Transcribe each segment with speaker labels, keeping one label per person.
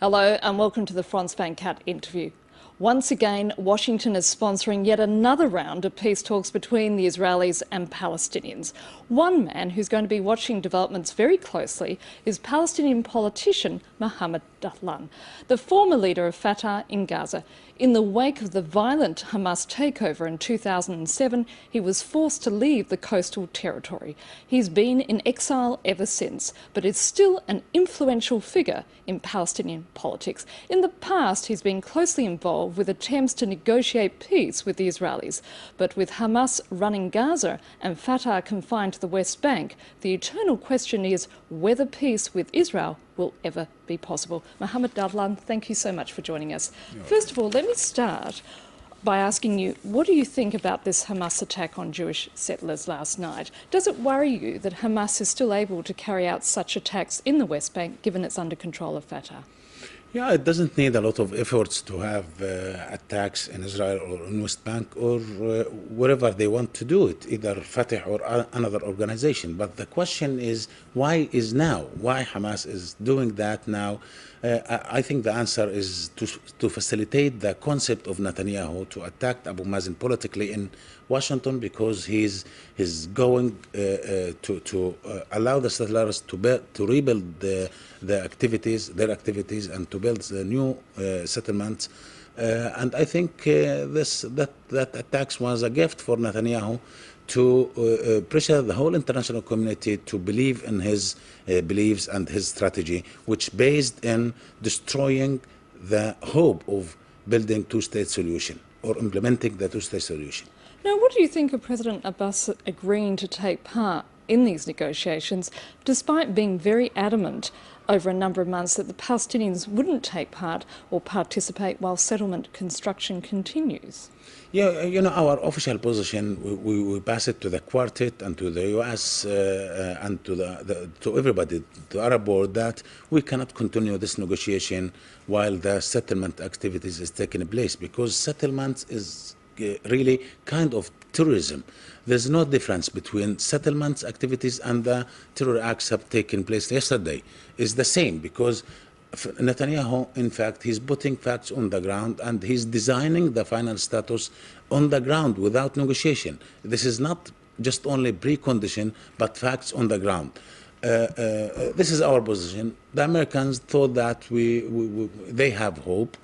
Speaker 1: Hello and welcome to the France 24 interview. Once again, Washington is sponsoring yet another round of peace talks between the Israelis and Palestinians. One man who's going to be watching developments very closely is Palestinian politician Mohammed Dahlan, the former leader of Fatah in Gaza. In the wake of the violent Hamas takeover in 2007, he was forced to leave the coastal territory. He's been in exile ever since, but is still an influential figure in Palestinian politics. In the past, he's been closely involved with attempts to negotiate peace with the Israelis. But with Hamas running Gaza and Fatah confined to the West Bank, the eternal question is whether peace with Israel will ever be possible. Mohammed Dahlan, thank you so much for joining us. First of all, let me start by asking you, what do you think about this Hamas attack on Jewish settlers last night? Does it worry you that Hamas is still able to carry out such attacks in the West Bank, given it's under control of Fatah?
Speaker 2: Yeah, it doesn't need a lot of efforts to have attacks in Israel or in West Bank or wherever they want to do it, either Fatah or another organization. But the question is, why is now? Why Hamas is doing that now? I think the answer is to facilitate the concept of Netanyahu to attack Abu Mazen politically in Washington, because he's going to allow the settlers to rebuild their activities, and to build the new settlements. And I think that attacks was a gift for Netanyahu to pressure the whole international community to believe in his beliefs and his strategy, which based in destroying the hope of building two-state solution or implementing the two-state solution.
Speaker 1: Now, what do you think of President Abbas agreeing to take part in these negotiations, despite being very adamant over a number of months that the Palestinians wouldn't take part or participate while settlement construction continues?
Speaker 2: Yeah, you know, our official position, we pass it to the Quartet and to the US and to everybody, to Arab world, that we cannot continue this negotiation while the settlement activities is taking place, because settlement is really kind of terrorism. There's no difference between settlements activities and the terror acts have taken place yesterday. It's the same, because Netanyahu, in fact, he's putting facts on the ground and he's designing the final status on the ground without negotiation. This is not just only precondition, but facts on the ground. This is our position. The Americans thought that they have hope.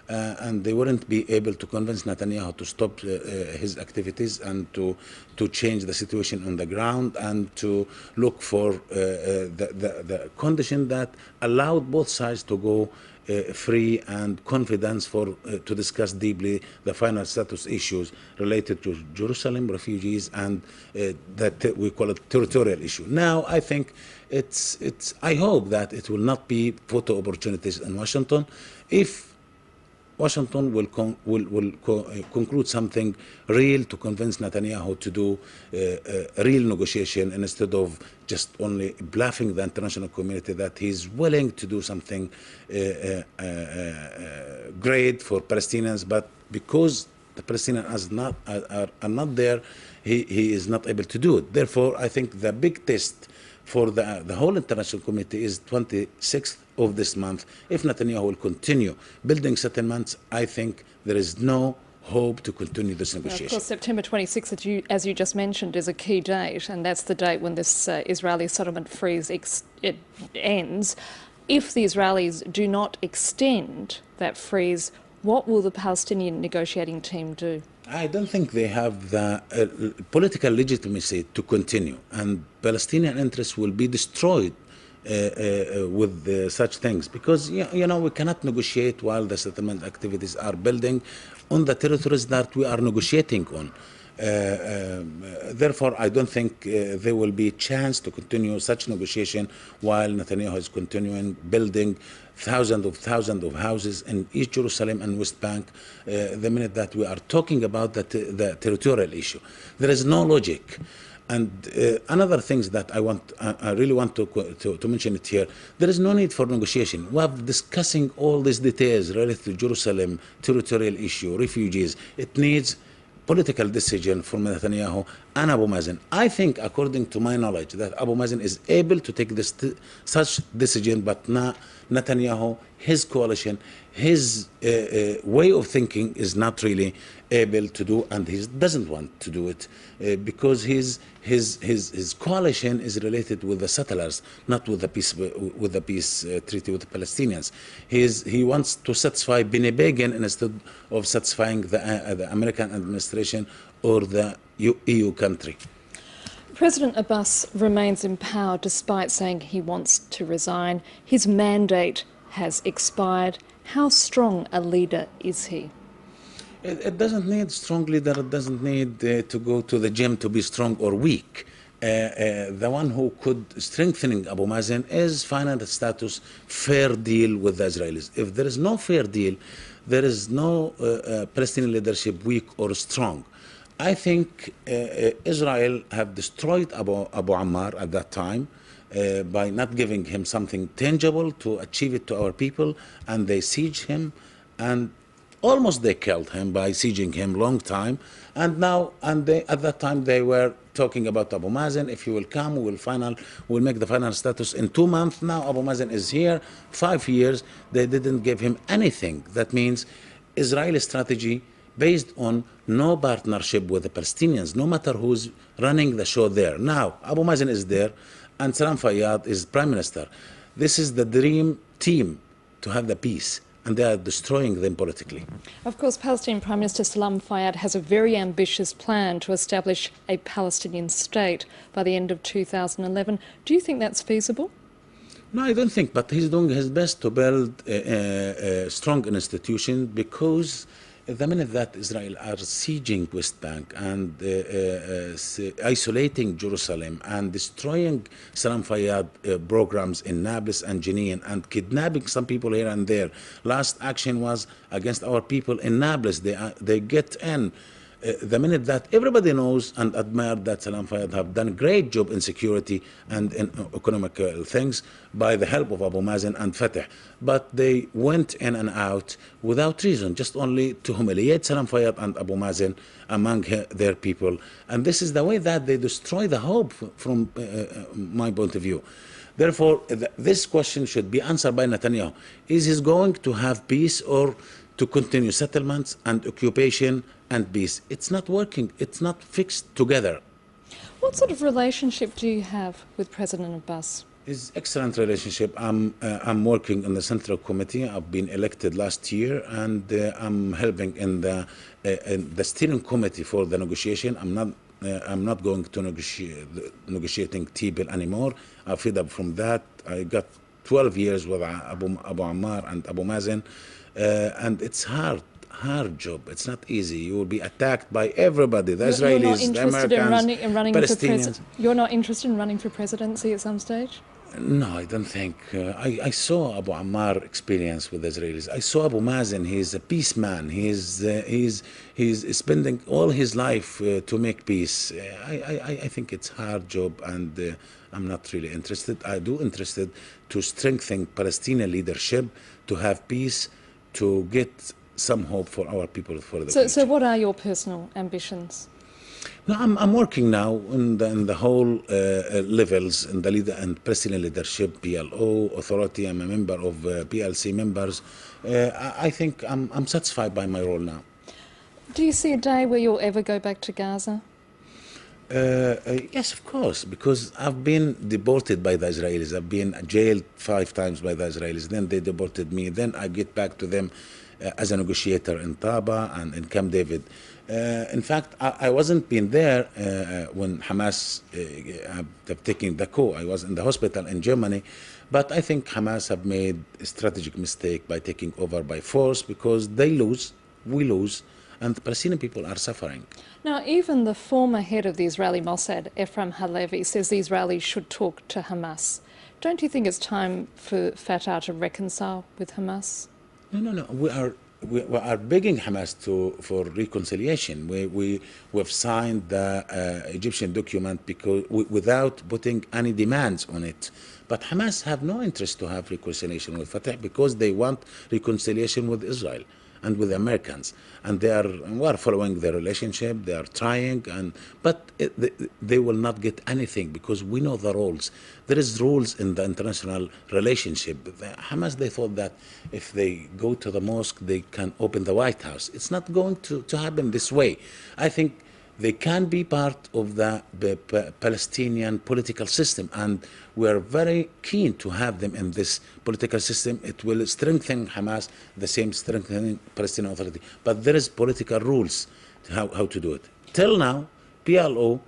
Speaker 2: And they wouldn't be able to convince Netanyahu to stop his activities and to change the situation on the ground and to look for the condition that allowed both sides to go free and confidence to discuss deeply the final status issues related to Jerusalem, refugees, and that we call it territorial issue. Now, I think I hope that it will not be photo opportunities in Washington. If Washington will conclude something real to convince Netanyahu to do real negotiation instead of just only bluffing the international community that he's willing to do something great for Palestinians, but because the Palestinians are not there, he is not able to do it. Therefore, I think the big test for the whole international community is 26th of this month. If Netanyahu will continue building settlements, I think there is no hope to continue this negotiation.
Speaker 1: Of course, September 26th, as you just mentioned, is a key date, and that's the date when this Israeli settlement freeze it ends. If the Israelis do not extend that freeze, what will the Palestinian negotiating team do?
Speaker 2: I don't think they have the political legitimacy to continue, and Palestinian interests will be destroyed with such things, because you know, we cannot negotiate while the settlement activities are building on the territories that we are negotiating on. Therefore, I don't think there will be a chance to continue such negotiation while Netanyahu is continuing building thousands of houses in East Jerusalem and West Bank. The minute that we are talking about the territorial issue, there is no logic. And another thing that I really want to mention it here, there is no need for negotiation. We are discussing all these details related to Jerusalem, territorial issue, refugees. It needs political decision from Netanyahu and Abu Mazen. I think, according to my knowledge, that Abu Mazen is able to take such decision, but not Netanyahu, his coalition, his way of thinking is not really able to do, and he doesn't want to do it because his coalition is related with the settlers, not with the peace treaty with the Palestinians. He wants to satisfy Benny Begin instead of satisfying the American administration or the EU country.
Speaker 1: President Abbas remains in power despite saying he wants to resign. His mandate has expired. How strong a leader is he?
Speaker 2: It doesn't need strong leader. It doesn't need to go to the gym to be strong or weak. The one who could strengthening Abu Mazen is financial status, fair deal with the Israelis. If there is no fair deal, there is no Palestinian leadership weak or strong. I think Israel have destroyed Abu Ammar at that time by not giving him something tangible to achieve it to our people, and they siege him, and almost they killed him by sieging him long time. And now, at that time they were talking about Abu Mazen. If he will come, we'll make the final status in 2 months. Now Abu Mazen is here, 5 years. They didn't give him anything. That means Israeli strategy based on no partnership with the Palestinians, no matter who's running the show there. Now Abu Mazen is there, and Salam Fayyad is prime minister. This is the dream team to have the peace, and they are destroying them politically.
Speaker 1: Of course, Palestinian Prime Minister Salam Fayyad has a very ambitious plan to establish a Palestinian state by the end of 2011. Do you think that's feasible?
Speaker 2: No, I don't think, but he's doing his best to build a strong institution, because the minute that Israel are sieging West Bank and isolating Jerusalem and destroying Salam Fayyad programs in Nablus and Jenin and kidnapping some people here and there. Last action was against our people in Nablus. They get in. The minute that everybody knows and admire that Salam Fayyad have done a great job in security and in economic things by the help of Abu Mazen and Fatah, but they went in and out without reason, just only to humiliate Salam Fayyad and Abu Mazen among their people. And this is the way that they destroy the hope from my point of view. Therefore, this question should be answered by Netanyahu. Is he going to have peace or to continue settlements and occupation and peace? It's not working. It's not fixed together.
Speaker 1: What sort of relationship do you have with President Abbas?
Speaker 2: It's excellent relationship. I'm working in the Central Committee. I've been elected last year, and I'm helping in the steering committee for the negotiation. I'm not going to negotiating TPL anymore. I'm fed up from that. I got 12 years with Abu Ammar and Abu Mazen, and it's hard job. It's not easy. You will be attacked by everybody, the Israelis, the Americans, Palestinians.
Speaker 1: You're not interested in running for presidency at some stage?
Speaker 2: No, I don't think. I saw Abu Ammar experience with the Israelis. I saw Abu Mazen. He's a peace man. He's spending all his life to make peace. I think it's a hard job, and I'm not really interested. I do interested to strengthen Palestinian leadership, to have peace, to get some hope for our people for the future.
Speaker 1: So what are your personal ambitions?
Speaker 2: No, I'm working now in the whole levels, in the leader and Palestinian leadership, PLO, authority. I'm a member of PLC members. I think I'm satisfied by my role now.
Speaker 1: Do you see a day where you'll ever go back to Gaza?
Speaker 2: Yes, of course, because I've been deported by the Israelis. I've been jailed 5 times by the Israelis. Then they deported me. Then I get back to them as a negotiator in Taba and in Camp David. In fact, I wasn't been there when Hamas have taken the coup. I was in the hospital in Germany. But I think Hamas have made a strategic mistake by taking over by force, because they lose, we lose, and the Palestinian people are suffering.
Speaker 1: Now, even the former head of the Israeli Mossad, Ephraim Halevi, says the Israelis should talk to Hamas. Don't you think it's time for Fatah to reconcile with Hamas?
Speaker 2: No. We are begging Hamas for reconciliation. We've signed the Egyptian document because without putting any demands on it. But Hamas have no interest to have reconciliation with Fatah, because they want reconciliation with Israel. and with the Americans, and we are following their relationship. They are trying, but they will not get anything because we know the rules. There is rules in the international relationship. Hamas, they thought that if they go to the mosque, they can open the White House. It's not going to happen this way. I think they can be part of the Palestinian political system, and we are very keen to have them in this political system. It will strengthen Hamas, the same strengthening Palestinian Authority. But there is political rules to how to do it. Till now, PLO,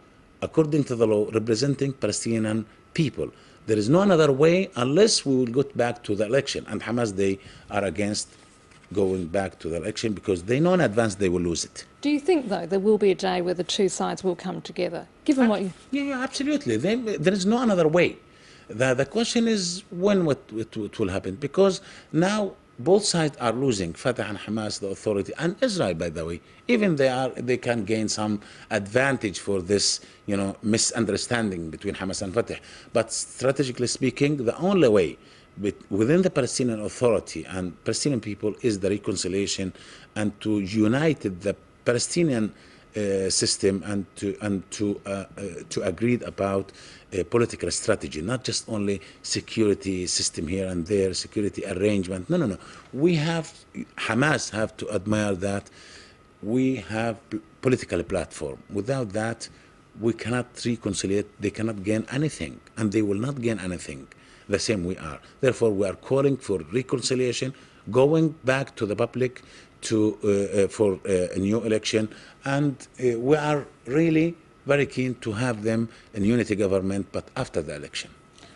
Speaker 2: according to the law, representing Palestinian people. There is no another way unless we will go back to the election. And Hamas, they are against going back to the election because they know in advance they will lose it.
Speaker 1: Do you think, though, there will be a day where the two sides will come together, given what you...
Speaker 2: Yeah, absolutely. There is no another way. The question is when it will happen, because now both sides are losing, Fatah and Hamas, the authority, and Israel, by the way. Even they can gain some advantage for this, misunderstanding between Hamas and Fatah. But strategically speaking, the only way within the Palestinian Authority and Palestinian people is the reconciliation and to unite the Palestinian system and to agree about a political strategy, not just only security system here and there, security arrangement. No. Hamas have to admire that we have political platform. Without that, we cannot reconcile. They cannot gain anything, and they will not gain anything. The same we are. Therefore, we are calling for reconciliation, going back to the public for a new election, and we are really very keen to have them in unity government, but after the election.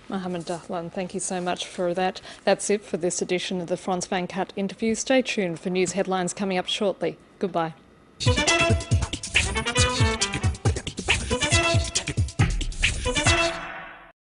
Speaker 1: Mohammed Dahlan, thank you so much for that. That's it for this edition of the France 24 interview. Stay tuned for news headlines coming up shortly. Goodbye.